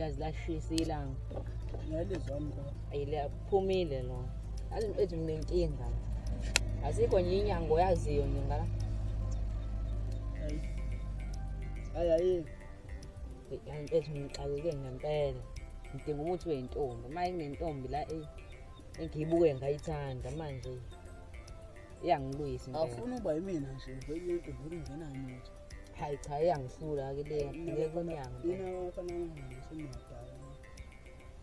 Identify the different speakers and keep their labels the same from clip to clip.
Speaker 1: lazi lashisa ilanga.
Speaker 2: Ngiyalizwa mka.
Speaker 1: Ayilaphumile lo. Yazi mfethu nginenkinga. Asikho nje inyango yaziyo nje ngala.
Speaker 2: Hayi.
Speaker 1: Yani mfethu ngixakeke ngempela. Ngidinga umuthi wentombi. Manje kunentombi la engiyibuke ngayithanda manje. Iyangilwisa impela.
Speaker 2: Awufuna ukuba yimina nje, vele ngena umuthi.
Speaker 1: Hayi cha iyangihlula ke le ngeke kunyango.
Speaker 2: Yina wafana ngisemdala.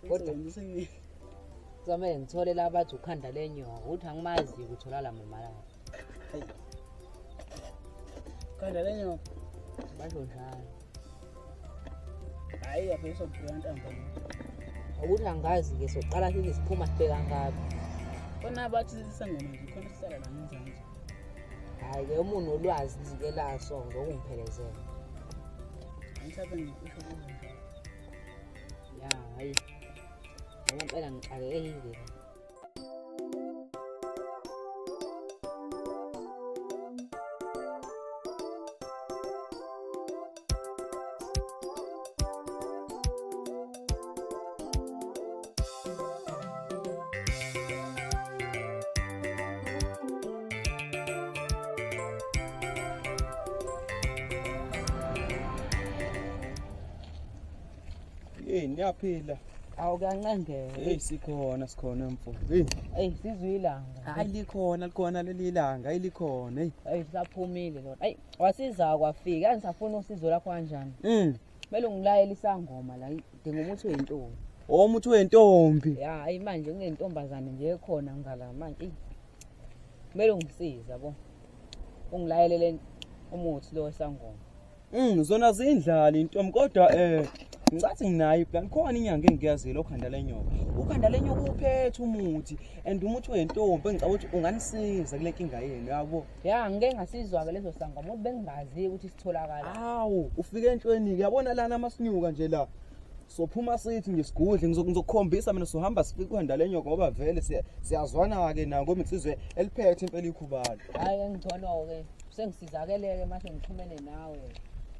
Speaker 1: Kodwa kuzomela ngithole labathi ukhanda lenyoka uthi angimazi ukutholala mama la.
Speaker 2: Hayi. Khanda lenyoka
Speaker 1: Basho njalo.
Speaker 2: Hayi yapha isobheka ntamba.
Speaker 1: Ukuthi angazi ke soqala sithi siphuma sibheka ngapi.
Speaker 2: Kona bathi sisangoma nje khona sihlala la ngenzansi.
Speaker 1: Hayi ke umuntu olwazi ke laso ngokungiphelezela.
Speaker 2: Angisabe ngisho ukuthi
Speaker 1: ya hayi. Ngoba impela ngixakekile.
Speaker 2: Niyaphila.
Speaker 1: Awu kancengele.
Speaker 2: Hey sikhona mfo.
Speaker 1: Hey sizwilanga.
Speaker 2: Hayi likhona leli langa, ayilikhona.
Speaker 1: Hey saphumile lona. Hey wasiza kwafika, angisafuna usizo lakho kanjani? Kumele ungilayele isangoma la, ngidinga umuthi wentombi.
Speaker 2: Umuthi wentombi.
Speaker 1: Ya, hayi manje kunentombazane nje ekhona ngala manje. Kumele ungisize yabo. Ungilayelele umuthi lo wesangoma.
Speaker 2: Zona zindlala intombi kodwa ngicathi nginayo plan khona inyanga engiyazile okhanda lenyoka. Ukhanda lenyoka uphethe umuthi and umuthi wentombi engicabanga ukuthi unganisiza kule nkinga yenu yabo.
Speaker 1: Ya ngeke ngasizwa ke lezo sangoma ukuthi bengingazi ukuthi sitholakala.
Speaker 2: Hawu ufike entshweni ke yabona lana amasinyuka nje la. Sophuma sithi ngesigudle ngizokukhombisa mina sohamba sifika ukhanda lenyoka ngoba vele siyazwana ke na ngoba insizwe eliphethe impela ikhubalo.
Speaker 1: Hayi ngithono ke sengisizakele ke mase ngixhumene nawe.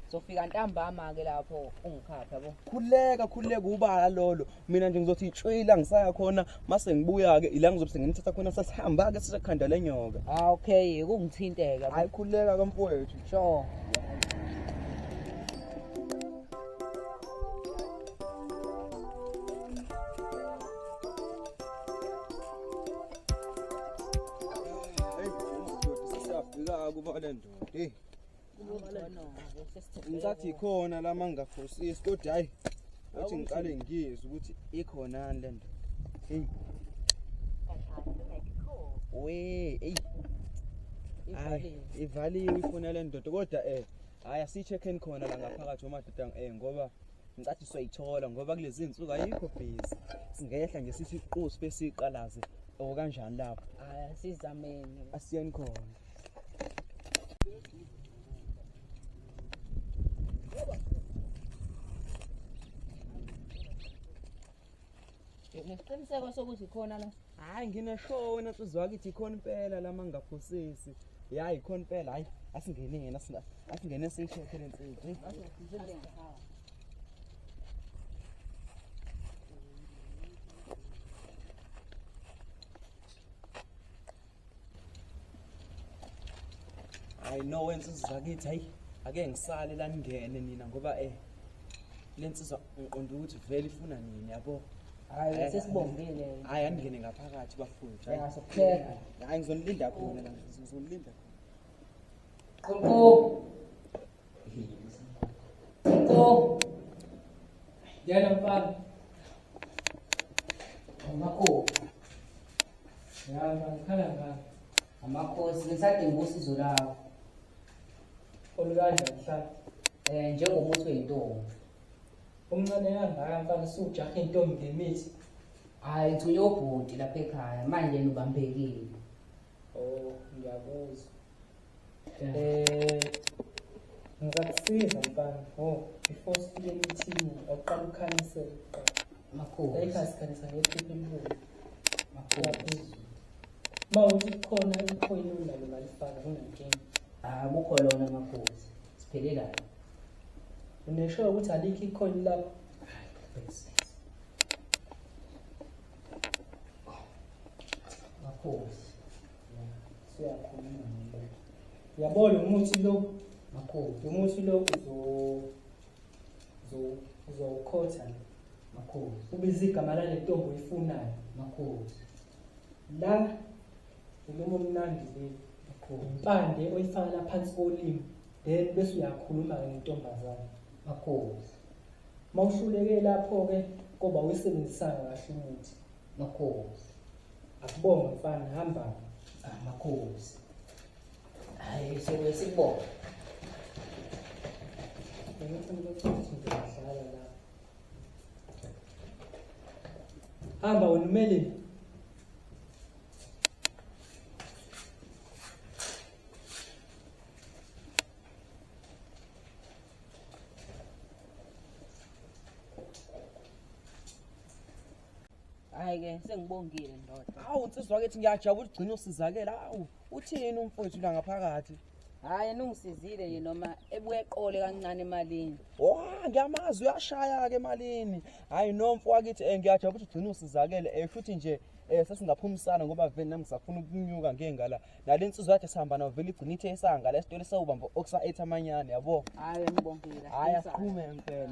Speaker 1: Sofika ntambama ke lapho ungikhapha yabo.
Speaker 2: Khuleka ubala lolo. Mina nje ngizothi itshwila ngisaya khona mase ngibuya ke ila ngizobe nginithatha khona sasihamba ke sisekhanda lenyoka.
Speaker 1: Okay kungithinteke yabo.
Speaker 2: Hayi khuleka kamfowethu.
Speaker 1: Sure.
Speaker 2: Siyafika kuba le ndoda. Ngisathi ikhona la mangaphosisi kodwa hayi uthi ngiqale ngiyizwe ukuthi ikhona le ndoda. Hey. Hayi ivaliwe ifuna le ndoda kodwa hayi asicheckeni khona la ngaphakathi omadoda ngoba ngicathi soyithola ngoba kulezi insuku ayikho busy. Singehla nje sithi iqhusi bese iqalaze okanjani lapho.
Speaker 1: Hayi sizameni.
Speaker 2: Asiyeni khona.
Speaker 1: Nesiqiniseko sokuthi ikhona la.
Speaker 2: Hayi ngineshow wena nsizwa wakithi ikhona impela la mangaphosisi. Ya ikhona impela hayi asingeneni asingene sicheckele insizwe. I know wensizwa zakithi hayi ake ngisale la ningene nina ngoba lensizwa ngiqonda ukuthi vele ifuna nini yabo.
Speaker 1: Hayi sesibongile.
Speaker 2: Hayi angene ngaphakathi bafuthu.
Speaker 1: Ya sokupheka.
Speaker 2: Hayi ngizonilinda khona la ngizonilinda.
Speaker 1: Konko. Yana mfana. Amakho. Ya ngikhala ngapha. Amakhosi ngisadinga usizo lawo.
Speaker 3: Olukanje mhlaba.
Speaker 1: Njengomuthi wentombi.
Speaker 3: Umncane kangaka mfana sujaha intombi ngemithi.
Speaker 1: Hayi ngithunywe ubhuti lapha ekhaya manje ubambekile.
Speaker 3: Oh ngiyabuza. Ngizakusiza mfana. Before sifike emithini awuqala ukhanisele kuqala.
Speaker 1: Makhosi.
Speaker 3: Ayikhasikhanisa ngephepha elimhlophe.
Speaker 1: Makhosi.
Speaker 3: Mawuthi khona ikhoyini unalo ngalifaka kunankinga.
Speaker 1: Akukho lona makhosi. Siphelelana.
Speaker 3: Unesho ukuthi alikho ikhoyini lapho. Makhosi. Siyakhuluma ngempela. Uyabona umuthi lo makhosi. Umuthi lo uzokhotha makhosi. Ubiza igama lale ntombi oyifunayo makhosi. La ulimo omnandi le makhosi. Impande oyifaka la phansi kolimi then bese uyakhuluma ngentombazana makhosi. Mawuhluleke lapho ke ngoba uyisebenzisanga kahle umuthi makhosi. Akubonga mfana hamba makhosi.
Speaker 1: Hayi sikubona.
Speaker 3: Hamba wena umeli.
Speaker 1: Hayi ke sengibongile ndoda.
Speaker 2: Hawu insizwa kethi ngiyajabula ugcina usizakela. Hawu uthini umfowethu la ngaphakathi?
Speaker 1: Hayi nungisizile nje noma ebuye eqole kancane emalini.
Speaker 2: Ngiyamazi uyashaya ke emalini. Hayi nomfo wakithi ngiyajabula ugcina usizakele futhi nje sesingaphumisana ngoba vele nami ngisafuna ukunyuka ngengala. Nale insizwa yakhe sihamba nayo vele igcina ithe isanga la sitole sawubamba okusa 8 amanyane yabo.
Speaker 1: Hayi ngibongile.
Speaker 2: Hayi asiqhume ngempela.